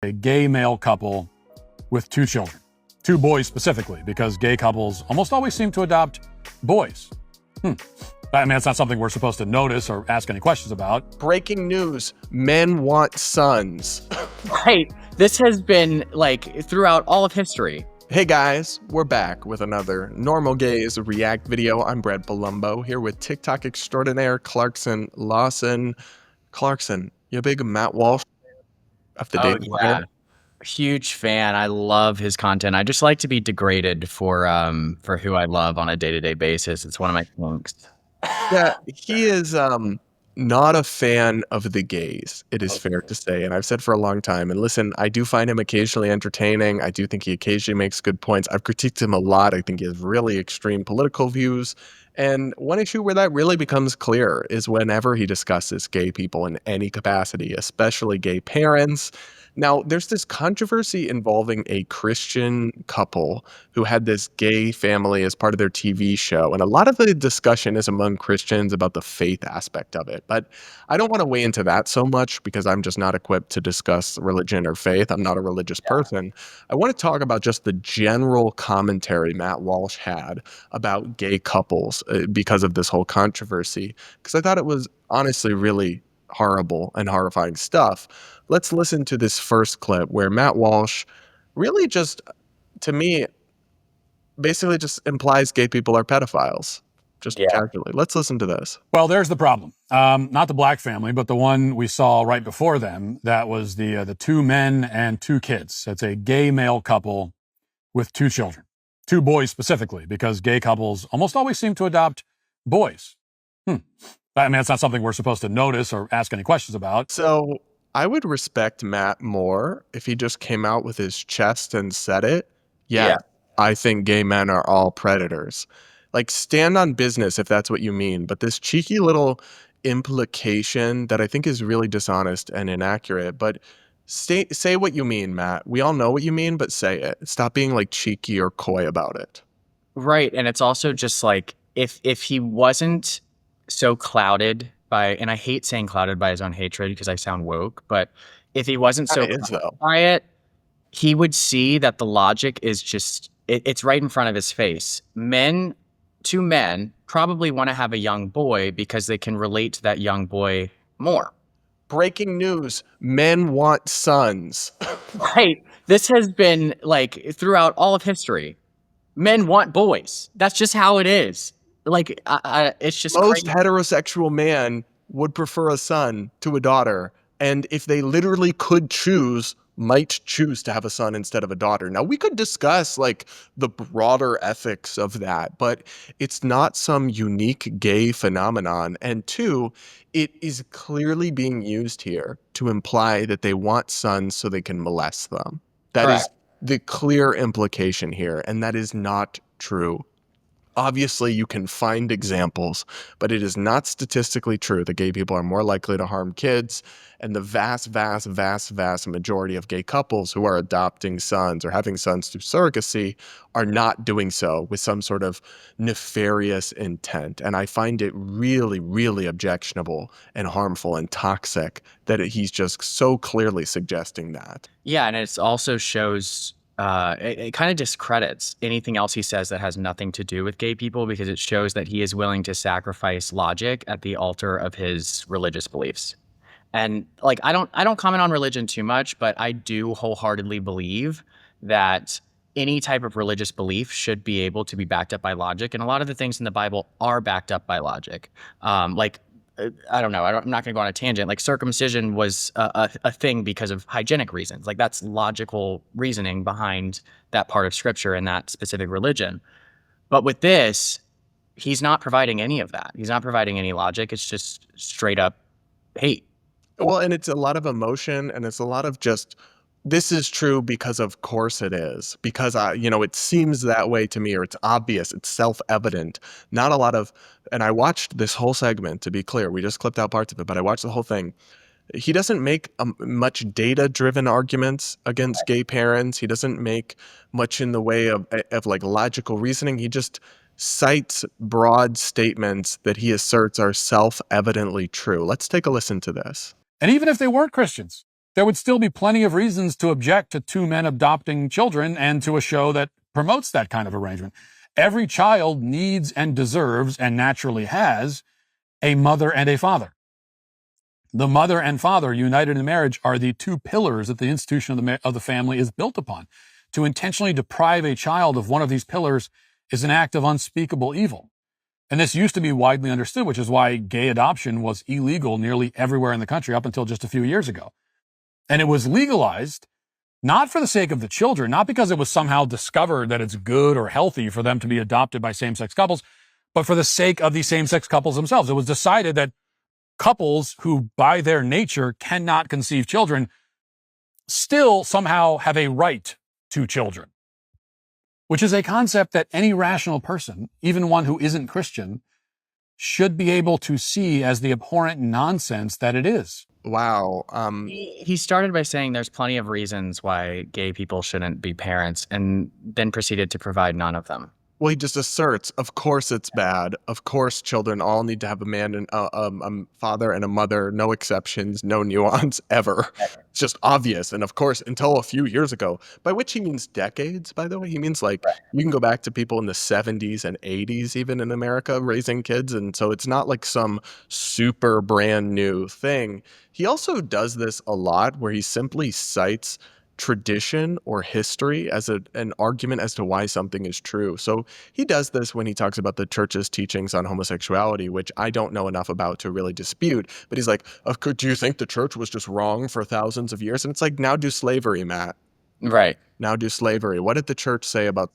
a gay male couple with 2 children, 2 boys specifically, because gay couples almost always seem to adopt boys. I mean, that's not something we're supposed to notice or ask any questions about. Breaking news, men want sons. Right. This has been like throughout all of history. Hey guys, we're back with another Normal Gays React video. I'm Brad Polumbo here with TikTok extraordinaire Clarkson Lawson. Clarkson, you a big Matt Walsh of the Daily Wire? Huge fan. I love his content. I just like to be degraded for who I love on a day-to-day basis. It's one of my things. Yeah, he is not a fan of the gays, it is fair to say. And I've said for a long time, and listen, I do find him occasionally entertaining. I do think he occasionally makes good points. I've critiqued him a lot. I think he has really extreme political views. And one issue where that really becomes clear is whenever he discusses gay people in any capacity, especially gay parents. Now, there's this controversy involving a Christian couple who had this gay family as part of their TV show. And a lot of the discussion is among Christians about the faith aspect of it. But I don't want to weigh into that so much because I'm just not equipped to discuss religion or faith. I'm not a religious person. I want to talk about just the general commentary Matt Walsh had about gay couples because of this whole controversy, because I thought it was honestly really horrible and horrifying stuff. Let's listen to this first clip where Matt Walsh really just, to me, basically just implies gay people are pedophiles. Just casually. Let's listen to this. Well, there's the problem. Not the black family, but the one we saw right before them. That was the 2 men and 2 kids. It's a gay male couple with 2 children, 2 boys specifically, because gay couples almost always seem to adopt boys. I mean, that's not something we're supposed to notice or ask any questions about. So I would respect Matt more if he just came out with his chest and said it. Yeah, I think gay men are all predators. Like, stand on business if that's what you mean. But this cheeky little implication that I think is really dishonest and inaccurate. But say what you mean, Matt. We all know what you mean, but say it. Stop being like cheeky or coy about it. Right. And it's also just like if he wasn't so clouded by, and I hate saying clouded by his own hatred because I sound woke, but if he wasn't so clouded by it, he would see that the logic is just, it's right in front of his face. 2 men probably want to have a young boy because they can relate to that young boy more. Breaking news, men want sons. Right. This has been like throughout all of history. Men want boys. That's just how it is. Like, it's just most crazy. Heterosexual man would prefer a son to a daughter. And if they literally could choose, might choose to have a son instead of a daughter. Now, we could discuss like the broader ethics of that, but it's not some unique gay phenomenon. And 2, it is clearly being used here to imply that they want sons so they can molest them. That is the clear implication here, and that is not true. Obviously, you can find examples, but it is not statistically true that gay people are more likely to harm kids. And the vast majority of gay couples who are adopting sons or having sons through surrogacy are not doing so with some sort of nefarious intent. And I find it really, really objectionable and harmful and toxic that he's just so clearly suggesting that. Yeah, and it also shows, it kind of discredits anything else he says that has nothing to do with gay people, because it shows that he is willing to sacrifice logic at the altar of his religious beliefs. And like, I don't comment on religion too much, but I do wholeheartedly believe that any type of religious belief should be able to be backed up by logic. And a lot of the things in the Bible are backed up by logic. I don't know. I'm not going to go on a tangent. Like, circumcision was a thing because of hygienic reasons. Like, that's logical reasoning behind that part of scripture and that specific religion. But with this, he's not providing any of that. He's not providing any logic. It's just straight up hate. Well, and it's a lot of emotion, and it's a lot of just, this is true because of course it is, because it seems that way to me, or it's obvious, it's self-evident. Not a lot of, and I watched this whole segment, to be clear, we just clipped out parts of it, but I watched the whole thing. He doesn't make much data-driven arguments against gay parents. He doesn't make much in the way of like logical reasoning. He just cites broad statements that he asserts are self-evidently true. Let's take a listen to this. And even if they weren't Christians, there would still be plenty of reasons to object to two men adopting children and to a show that promotes that kind of arrangement. Every child needs and deserves and naturally has a mother and a father. The mother and father united in marriage are the two pillars that the institution of the family is built upon. To intentionally deprive a child of one of these pillars is an act of unspeakable evil. And this used to be widely understood, which is why gay adoption was illegal nearly everywhere in the country up until just a few years ago. And it was legalized not for the sake of the children, not because it was somehow discovered that it's good or healthy for them to be adopted by same-sex couples, but for the sake of the same-sex couples themselves. It was decided that couples who, by their nature, cannot conceive children still somehow have a right to children, which is a concept that any rational person, even one who isn't Christian, should be able to see as the abhorrent nonsense that it is. Wow. He started by saying there's plenty of reasons why gay people shouldn't be parents, and then proceeded to provide none of them. Well, he just asserts, of course it's bad. Of course, children all need to have a man and a father and a mother, no exceptions, no nuance ever. It's just obvious. And of course, until a few years ago, by which he means decades, by the way. He means like you can go back to people in the 70s and 80s, even in America, raising kids. And so it's not like some super brand new thing. He also does this a lot where he simply cites tradition or history as an argument as to why something is true. So he does this when he talks about the church's teachings on homosexuality, which I don't know enough about to really dispute. But he's like, do you think the church was just wrong for thousands of years? And it's like, now do slavery, Matt. Right. Now do slavery. What did the church say about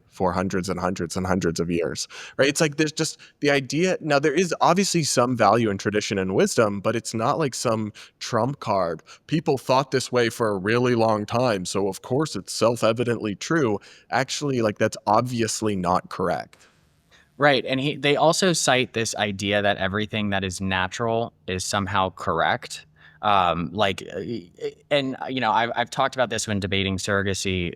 for hundreds and hundreds and hundreds of years, right? It's like there's just the idea. Now, there is obviously some value in tradition and wisdom, but it's not like some trump card. People thought this way for a really long time, so of course it's self-evidently true. Actually, like that's obviously not correct. Right. And they also cite this idea that everything that is natural is somehow correct. And you know, I've talked about this when debating surrogacy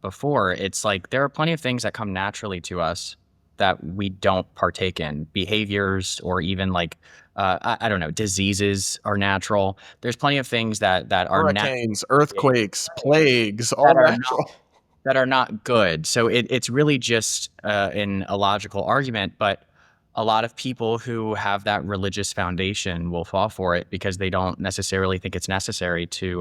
before. It's like there are plenty of things that come naturally to us that we don't partake in. Behaviors, or even like I don't know, diseases are natural. There's plenty of things that are hurricanes, earthquakes, plagues, all natural. That are not good. So it's really just an illogical argument, but a lot of people who have that religious foundation will fall for it because they don't necessarily think it's necessary to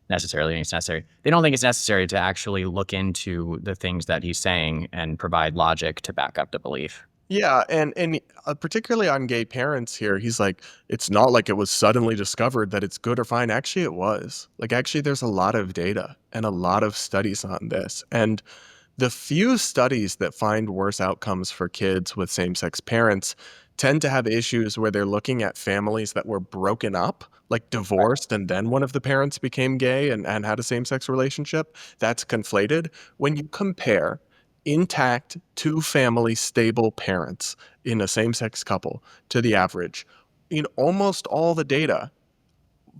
They don't think it's necessary to actually look into the things that he's saying and provide logic to back up the belief. Yeah, and particularly on gay parents here, he's like, it's not like it was suddenly discovered that it's good or fine. Actually, it was. Like, actually, there's a lot of data and a lot of studies on this. And the few studies that find worse outcomes for kids with same-sex parents tend to have issues where they're looking at families that were broken up, like divorced, and then one of the parents became gay and had a same-sex relationship. That's conflated. When you compare intact two-family stable parents in a same-sex couple to the average, in almost all the data,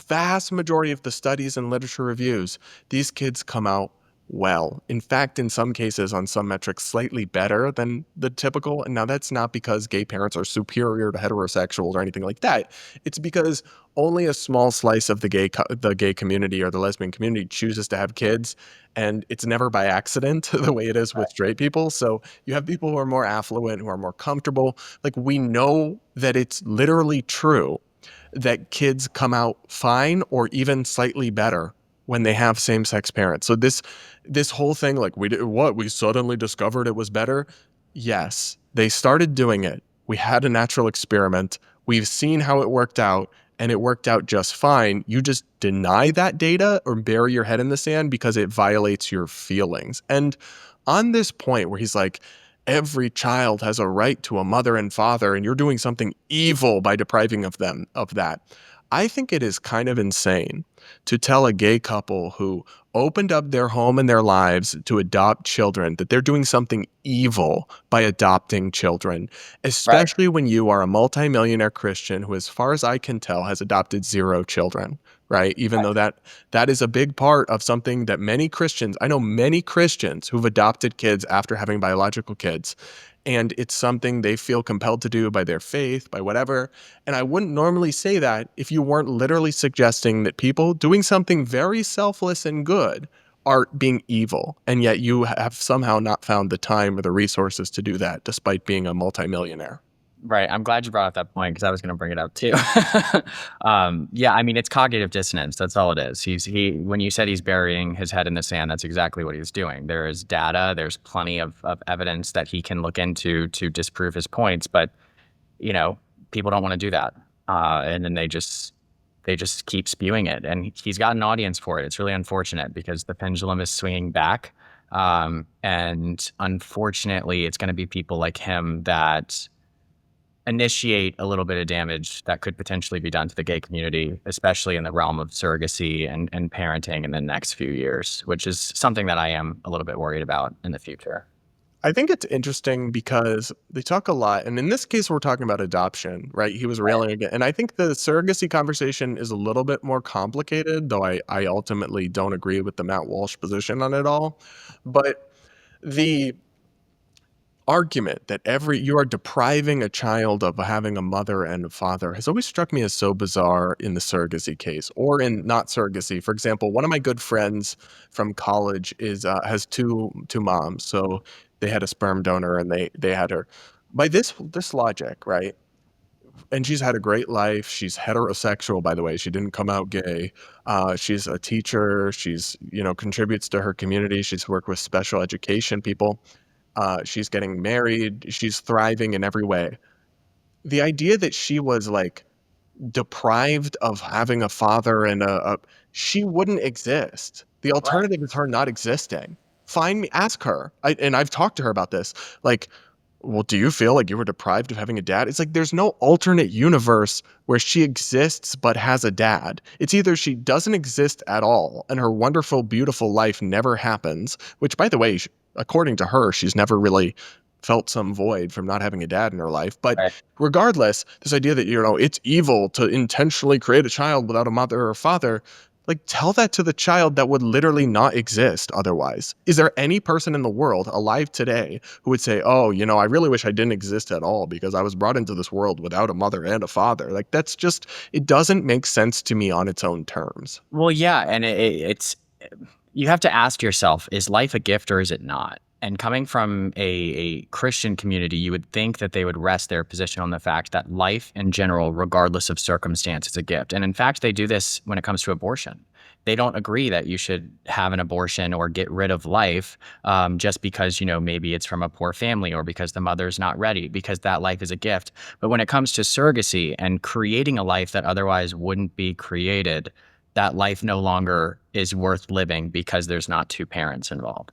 vast majority of the studies and literature reviews, these kids come out well. In fact, in some cases, on some metrics, slightly better than the typical. And now that's not because gay parents are superior to heterosexuals or anything like that. It's because only a small slice of the gay community or the lesbian community chooses to have kids, and it's never by accident the way it is with straight people. So you have people who are more affluent, who are more comfortable. Like, we know that it's literally true that kids come out fine or even slightly better when they have same-sex parents. So this whole thing, like, we suddenly discovered it was better. Yes, they started doing it. We had a natural experiment. We've seen how it worked out, and it worked out just fine. You just deny that data or bury your head in the sand because it violates your feelings. And on this point where he's like, every child has a right to a mother and father, and you're doing something evil by depriving of them of that, I think it is kind of insane to tell a gay couple who opened up their home and their lives to adopt children that they're doing something evil by adopting children, especially when you are a multimillionaire Christian who, as far as I can tell, has adopted 0 children, right? Even though that is a big part of something that I know many Christians who've adopted kids after having biological kids. and it's something they feel compelled to do by their faith, by whatever. And I wouldn't normally say that if you weren't literally suggesting that people doing something very selfless and good are being evil, and yet you have somehow not found the time or the resources to do that, despite being a multimillionaire. Right. I'm glad you brought up that point because I was going to bring it up too. Yeah, I mean, it's cognitive dissonance. That's all it is. When you said he's burying his head in the sand, that's exactly what he's doing. There is data. There's plenty of evidence that he can look into to disprove his points, but people don't want to do that, and then they just keep spewing it, and he's got an audience for it. It's really unfortunate because the pendulum is swinging back, and unfortunately, it's going to be people like him that initiate a little bit of damage that could potentially be done to the gay community, especially in the realm of surrogacy and parenting in the next few years, which is something that I am a little bit worried about in the future. I think it's interesting because they talk a lot, and in this case, we're talking about adoption, right? He was railing again, and I think the surrogacy conversation is a little bit more complicated, though I ultimately don't agree with the Matt Walsh position on it all. But the argument that you are depriving a child of having a mother and a father has always struck me as so bizarre in the surrogacy case, or in not surrogacy. For example, one of my good friends from college has two moms, so they had a sperm donor and they had her. By this logic, right? And she's had a great life. She's heterosexual, by the way. She didn't come out gay. She's a teacher. She's contributes to her community. She's worked with special education people. She's getting married. She's thriving in every way. The idea that she was like deprived of having a father and she wouldn't exist. The alternative is her not existing. Ask her. And I've talked to her about this. Like, well, do you feel like you were deprived of having a dad? It's like there's no alternate universe where she exists but has a dad. It's either she doesn't exist at all and her wonderful, beautiful life never happens, which, by the way, according to her, she's never really felt some void from not having a dad in her life. But regardless, this idea that, it's evil to intentionally create a child without a mother or father, like, tell that to the child that would literally not exist otherwise. Is there any person in the world alive today who would say, oh, I really wish I didn't exist at all because I was brought into this world without a mother and a father? Like, that's just, it doesn't make sense to me on its own terms. Well, yeah, and it's you have to ask yourself, is life a gift or is it not? And coming from a Christian community, you would think that they would rest their position on the fact that life in general, regardless of circumstance, is a gift. And in fact, they do this when it comes to abortion. They don't agree that you should have an abortion or get rid of life just because, maybe it's from a poor family or because the mother's not ready, because that life is a gift. But when it comes to surrogacy and creating a life that otherwise wouldn't be created, that life no longer is worth living because there's not two parents involved.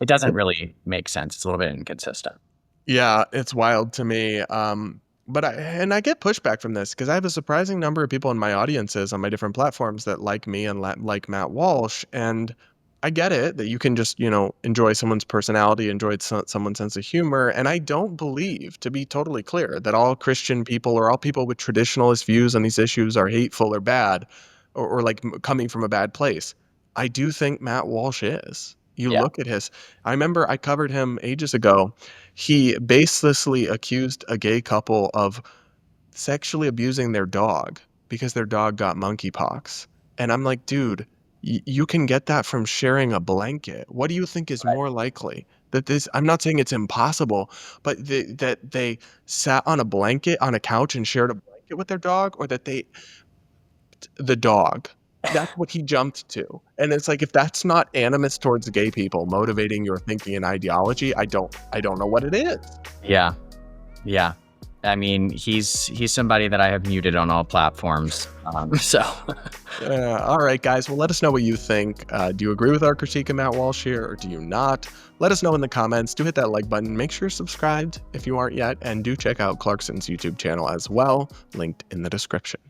It doesn't really make sense. It's a little bit inconsistent. Yeah, it's wild to me. But I get pushback from this because I have a surprising number of people in my audiences on my different platforms that like me and like Matt Walsh. And I get it that you can just, enjoy someone's personality, enjoy someone's sense of humor. And I don't believe, to be totally clear, that all Christian people or all people with traditionalist views on these issues are hateful or bad or like coming from a bad place. I do think Matt Walsh is. You look at I remember I covered him ages ago. He baselessly accused a gay couple of sexually abusing their dog because their dog got monkeypox. And I'm like, dude, you can get that from sharing a blanket. What do you think is more likely? I'm not saying it's impossible, but that they sat on a couch and shared a blanket with their dog, or that the dog. That's what he jumped to. And it's like, if that's not animus towards gay people motivating your thinking and ideology, I don't know what it is. Yeah. Yeah. I mean, he's somebody that I have muted on all platforms. So. All right, guys. Well, let us know what you think. Do you agree with our critique of Matt Walsh here, or do you not? Let us know in the comments. Do hit that like button. Make sure you're subscribed if you aren't yet. And do check out Clarkson's YouTube channel as well, linked in the description.